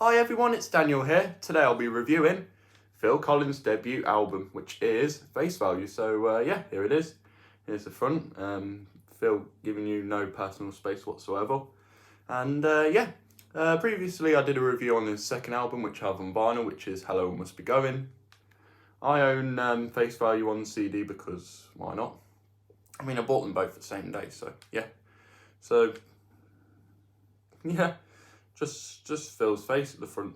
Hi everyone, it's Daniel here. Today I'll be reviewing Phil Collins' debut album, which is Face Value. So yeah, here it is. Here's the front. Phil giving you no personal space whatsoever. And previously I did a review on his second album, which I have on vinyl, which is Hello Must Be Going. I own Face Value on CD because why not? I mean, I bought them both the same day, so yeah. So yeah. Just Phil's face at the front.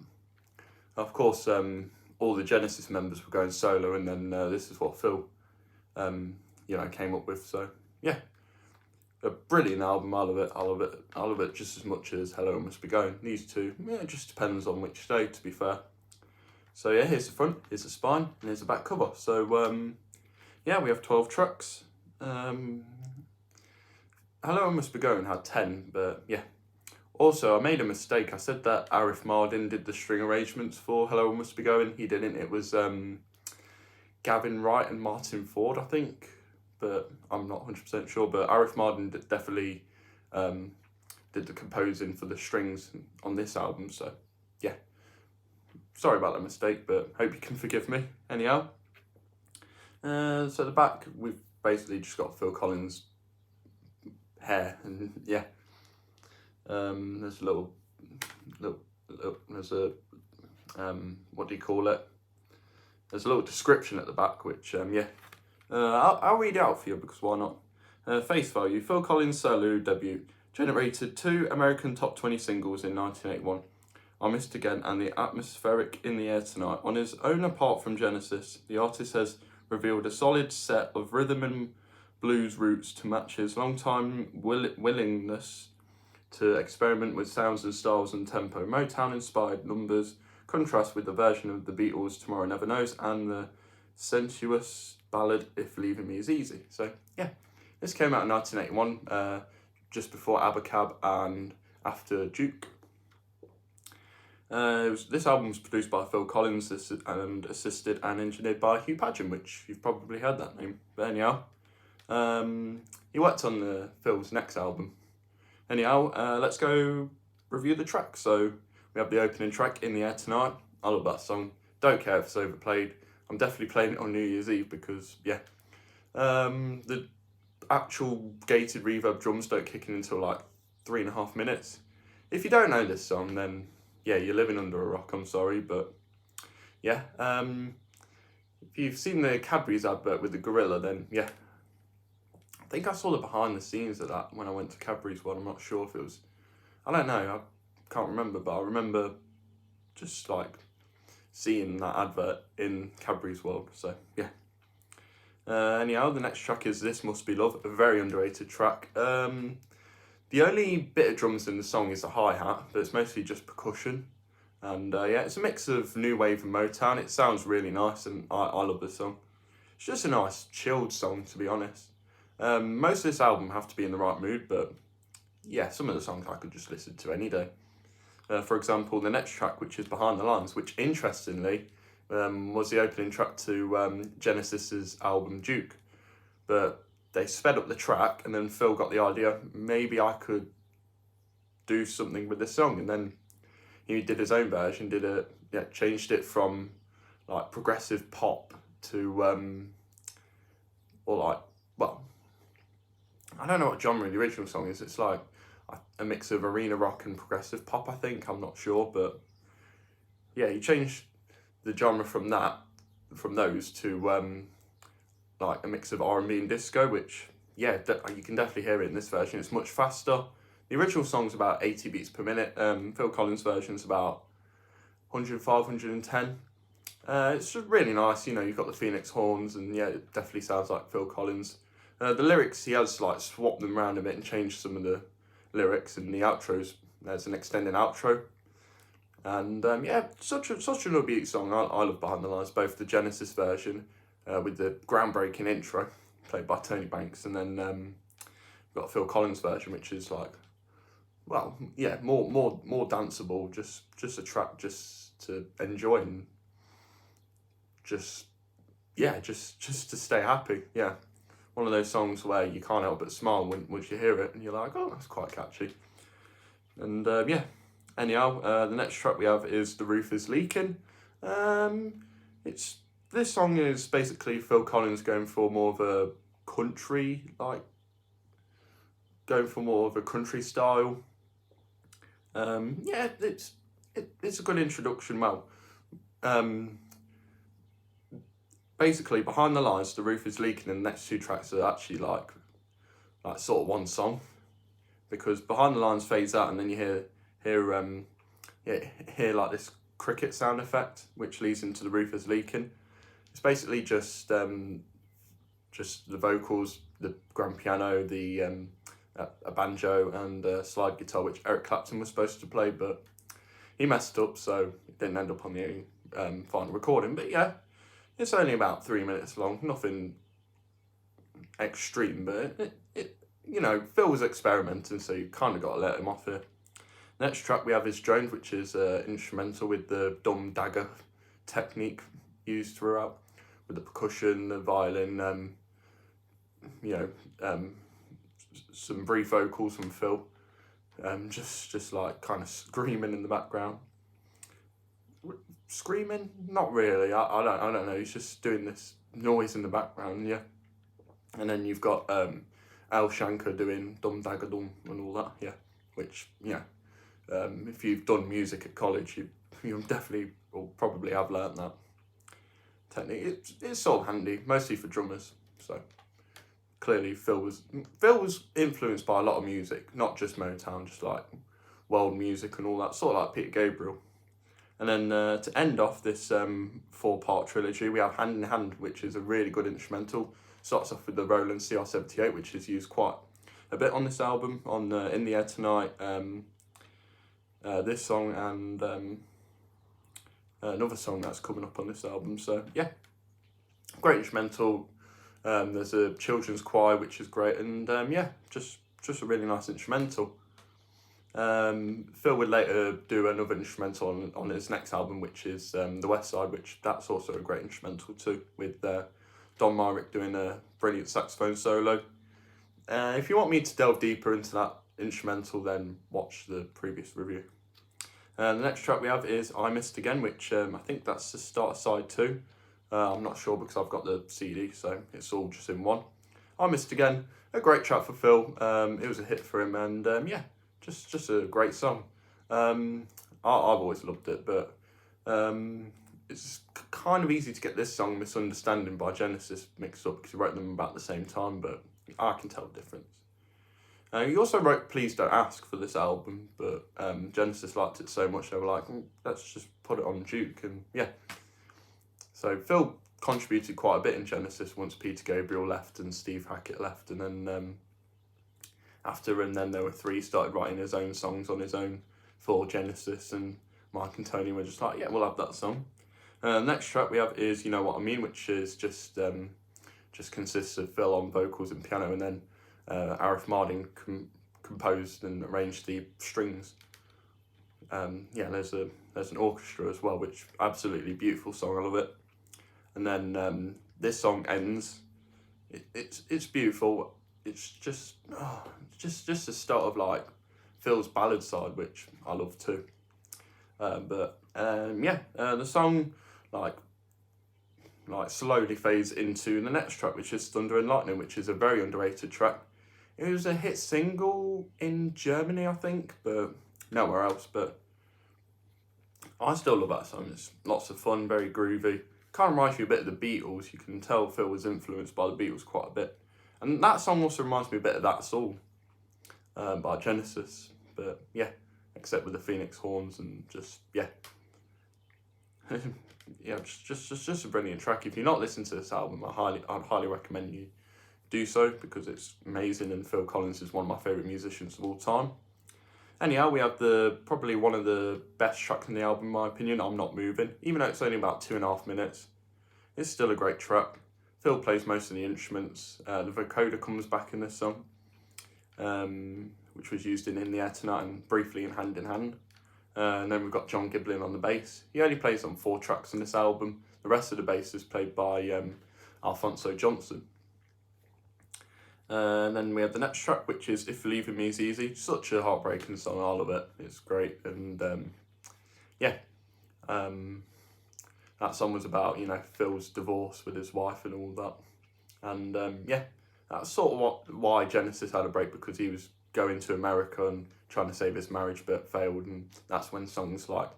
Of course, all the Genesis members were going solo, and then this is what Phil, came up with. So yeah, a brilliant album. I love it. I love it just as much as Hello Must Be Going. These two, it just depends on which day, to be fair. So yeah, here's the front, here's the spine, and here's the back cover. So we have 12 tracks. Hello Must Be Going had 10, but yeah. Also, I made a mistake. I said that Arif Mardin did the string arrangements for Hello Must Be Going. He didn't. It was Gavin Wright and Martin Ford, I think. But I'm not 100% sure. But Arif Mardin definitely did the composing for the strings on this album. So, yeah. Sorry about that mistake, but hope you can forgive me. Anyhow. So the back, we've basically just got Phil Collins' hair. And, yeah. There's a little, there's a, what do you call it? There's a little description at the back, which, I'll read it out for you because why not? Face Value, Phil Collins' solo debut, generated 2 American top 20 singles in 1981, I Missed Again and The Atmospheric in the Air Tonight. On his own apart from Genesis, the artist has revealed a solid set of rhythm and blues roots to match his long-time willingness to experiment with sounds and styles and tempo. Motown-inspired numbers contrast with the version of the Beatles' Tomorrow Never Knows and the sensuous ballad If Leaving Me Is Easy. So, yeah, this came out in 1981, just before Abacab and after Duke. This album was produced by Phil Collins and assisted and engineered by Hugh Padgham, which you've probably heard that name. But anyhow, he worked on Phil's next album. Anyhow, let's go review the track. So we have the opening track, In the Air Tonight. I love that song. Don't care if it's overplayed. I'm definitely playing it on New Year's Eve because, yeah. The actual gated reverb drums don't kick in until like 3.5 minutes. If you don't know this song, then, yeah, you're living under a rock, I'm sorry. But, yeah. If you've seen the Cadbury's advert with the gorilla, then, yeah. I think I saw the behind the scenes of that when I went to Cadbury's one. I'm not sure if it was, I don't know, I can't remember, but I remember just like seeing that advert in Cadbury's World. So yeah. Anyhow, the next track is This Must Be Love, a very underrated track. The only bit of drums in the song is the hi-hat, but it's mostly just percussion. And it's a mix of new wave and Motown. It sounds really nice, and I love this song. It's just a nice chilled song, to be honest. Most of this album have to be in the right mood, but yeah, some of the songs I could just listen to any day. For example, the next track, which is Behind the Lines, which interestingly was the opening track to Genesis's album Duke. But they sped up the track, and then Phil got the idea, maybe I could do something with this song, and then he did his own version, changed it from like progressive pop to I don't know what genre the original song is. It's like a mix of arena rock and progressive pop, I think. I'm not sure, but yeah, he changed the genre from those to like a mix of R&B and disco, which, yeah, you can definitely hear it in this version. It's much faster. The original song's about 80 beats per minute. Phil Collins' version's about 105, 110. It's just really nice, you've got the Phoenix horns, and yeah, it definitely sounds like Phil Collins. The lyrics, he has like swapped them around a bit and changed some of the lyrics, and the outros, there's an extended outro. And such an upbeat song. I love Behind the Lines, both the Genesis version with the groundbreaking intro played by Tony Banks, and then we've got Phil Collins' version, which is like, well, yeah, more danceable, just a track just to enjoy and just to stay happy. Yeah, one of those songs where you can't help but smile once you hear it, and you're like, oh, that's quite catchy. And Anyhow, the next track we have is The Roof Is Leaking. This song is basically Phil Collins going for more of a country, going for more of a country style. Yeah, it's a good introduction. Well, basically behind the lines, The Roof Is Leaking, and the next two tracks are actually like sort of one song, because behind the lines fades out, and then you hear like this cricket sound effect, which leads into The Roof Is Leaking. It's basically just the vocals, the grand piano, a banjo and a slide guitar, which Eric Clapton was supposed to play, but he messed up, so it didn't end up on the final recording. But yeah, it's only about 3 minutes long, nothing extreme, but it Phil was experimenting, so you kind of got to let him off here. Next track we have is Drones, which is instrumental with the dumb dagger technique used throughout, with the percussion, the violin, some brief vocals from Phil, just like kind of screaming in the background. Screaming? Not really. I don't know. He's just doing this noise in the background, yeah. And then you've got Al Shankar doing Dum Dagger Dum and all that, yeah. Which, if you've done music at college, you definitely or probably have learnt that technique. It's sort of handy, mostly for drummers. So clearly Phil was influenced by a lot of music, not just Motown, just like world music and all that, sort of like Peter Gabriel. And then to end off this 4-part trilogy, we have Hand in Hand, which is a really good instrumental. Starts off with the Roland CR78, which is used quite a bit on this album, on In the Air Tonight, this song, and another song that's coming up on this album. So yeah, great instrumental. There's a children's choir, which is great, and just a really nice instrumental. Phil would later do another instrumental on his next album, which is The West Side, which that's also a great instrumental too, with Don Myrick doing a brilliant saxophone solo. If you want me to delve deeper into that instrumental, then watch the previous review. The next track we have is I Missed Again, which I think that's the start of side 2. I'm not sure because I've got the CD, so it's all just in one. I Missed Again, a great track for Phil. It was a hit for him, and just a great song. I've always loved it, but it's kind of easy to get this song Misunderstanding by Genesis mixed up, because he wrote them about the same time, but I can tell the difference. He also wrote Please Don't Ask for this album, but Genesis liked it so much they were like, let's just put it on Duke, and yeah. So Phil contributed quite a bit in Genesis once Peter Gabriel left and Steve Hackett left, and then there were 3, started writing his own songs on his own for Genesis, and Mike and Tony were just like, yeah, we'll have that song. Next track we have is You Know What I Mean, which is just consists of Phil on vocals and piano, and then Arif Mardin composed and arranged the strings. There's an orchestra as well, which absolutely beautiful song. I love it. And then this song ends. It's beautiful. It's just the start of like Phil's ballad side, which I love too. The song like slowly fades into the next track, which is Thunder and Lightning, which is a very underrated track. It was a hit single in Germany, I think, but nowhere else. But I still love that song. It's lots of fun, very groovy. Kind of reminds me a bit of the Beatles. You can tell Phil was influenced by the Beatles quite a bit. And that song also reminds me a bit of That Soul by Genesis. But yeah, except with the Phoenix horns and just, yeah. just a brilliant track. If you're not listening to this album, I'd highly recommend you do so, because it's amazing, and Phil Collins is one of my favourite musicians of all time. Anyhow, we have probably one of the best tracks in the album, in my opinion, I'm Not Moving. Even though it's only about 2.5 minutes, it's still a great track. Phil plays most of the instruments. The vocoder comes back in this song, which was used in the Air Tonight and briefly in Hand in Hand. And then we've got John Giblin on the bass. He only plays on 4 tracks in this album. The rest of the bass is played by Alphonso Johnson. And then we have the next track, which is If Leaving Me Is Easy. Such a heartbreaking song, I love it. It's great. And yeah, that song was about, you know, Phil's divorce with his wife and all that. And yeah, that's sort of why Genesis had a break, because he was going to America and trying to save his marriage but failed. And that's when songs like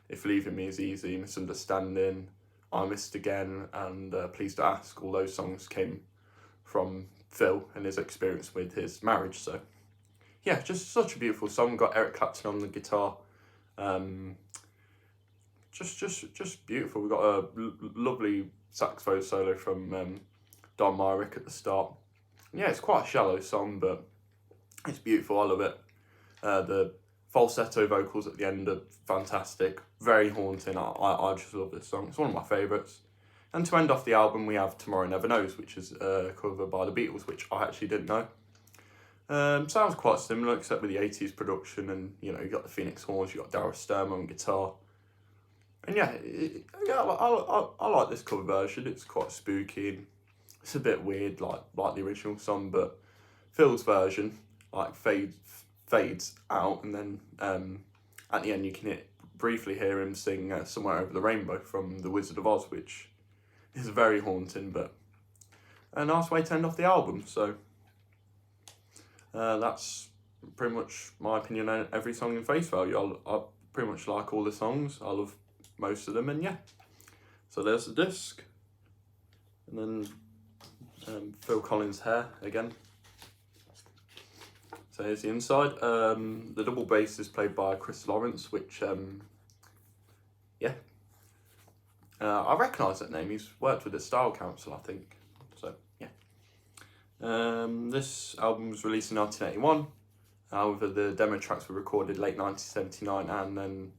If Leaving Me Is Easy, Misunderstanding, I Missed Again, and Please Don't Ask, all those songs came from Phil and his experience with his marriage. So yeah, just such a beautiful song. Got Eric Clapton on the guitar. Just beautiful. We got a lovely saxophone solo from Don Myrick at the start. Yeah, it's quite a shallow song, but it's beautiful. I love it. The falsetto vocals at the end are fantastic. Very haunting. I just love this song. It's one of my favourites. And to end off the album, we have Tomorrow Never Knows, which is a cover by the Beatles, which I actually didn't know. Sounds quite similar, except with the 80s production, and you know, you got the Phoenix horns, you got Daryl Stuermer on guitar. And yeah, I like this cover version. It's quite spooky and it's a bit weird, like the original song, but Phil's version like fades out, and then at the end you can briefly hear him sing Somewhere Over the Rainbow from The Wizard of Oz, which is very haunting, but a nice way to end off the album. So that's pretty much my opinion on every song in Face Value. I pretty much like all the songs. I love most of them, and yeah. So there's the disc, and then Phil Collins' hair again. So here's the inside. The double bass is played by Chris Lawrence, which yeah, I recognise that name. He's worked with the Style Council, I think. So yeah. This album was released in 1981. However, the demo tracks were recorded late 1979, and then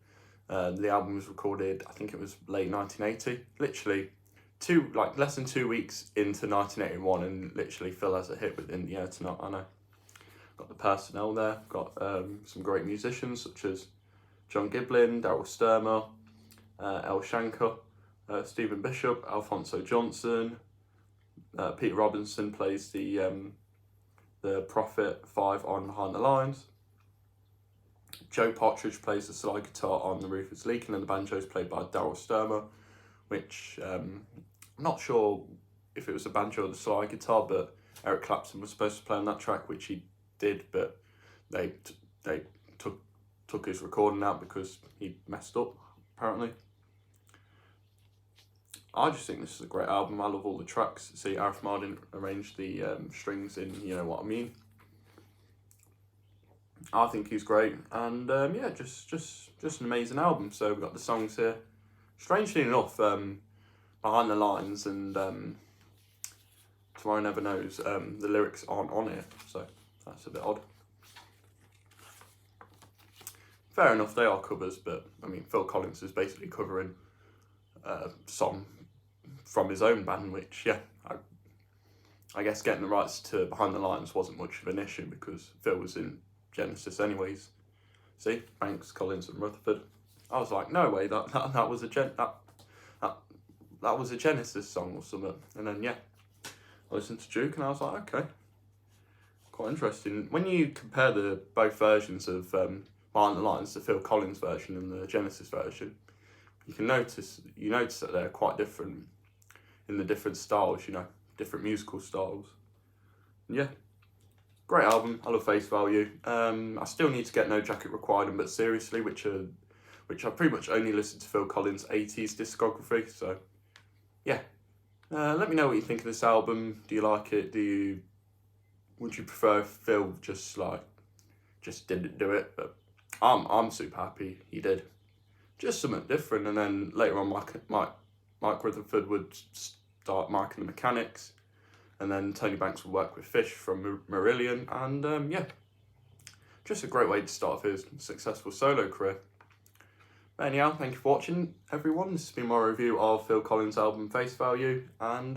the album was recorded, I think it was late 1980. Literally less than 2 weeks into 1981, and literally Phil has a hit with In the Air Tonight. I know. Got the personnel there. Got some great musicians such as John Giblin, Daryl Stuermer, El Shanker, Stephen Bishop, Alphonso Johnson. Peter Robinson plays the Prophet 5 on Behind the Lines. Joe Partridge plays the slide guitar on The Roof Is Leaking, and the banjo is played by Daryl Stuermer, which I'm not sure if it was the banjo or the slide guitar, but Eric Clapton was supposed to play on that track, which he did, but they took his recording out because he messed up, apparently. I just think this is a great album. I love all the tracks. See, Arif Mardin arranged the strings in You Know What I Mean. I think he's great, and yeah, just an amazing album. So we've got the songs here. Strangely enough, Behind the Lines and Tomorrow Never Knows, the lyrics aren't on here, so that's a bit odd. Fair enough, they are covers, but I mean, Phil Collins is basically covering a song from his own band, which, yeah, I guess getting the rights to Behind the Lines wasn't much of an issue because Phil was in Genesis anyways. See, Banks, Collins and Rutherford. I was like, no way, that was that was a Genesis song or something. And then yeah, I listened to Duke and I was like, okay, quite interesting. When you compare the both versions of Behind the Lines, the Phil Collins version and the Genesis version, you notice that they're quite different in the different styles, you know, different musical styles. And yeah, great album. I love Face Value. I still need to get No Jacket Required and But Seriously, which I pretty much only listened to Phil Collins' 80s discography. So yeah, let me know what you think of this album. Do you like it? Would you prefer if Phil just didn't do it? But I'm super happy he did. Just something different. And then later on, Mike Rutherford would start marking the mechanics, and then Tony Banks would work with Fish from Marillion, and yeah, just a great way to start his successful solo career. But anyhow, thank you for watching, everyone. This has been my review of Phil Collins' album Face Value, and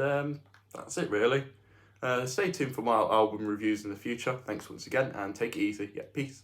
that's it really. Stay tuned for my album reviews in the future. Thanks once again, and take it easy. Yeah, peace.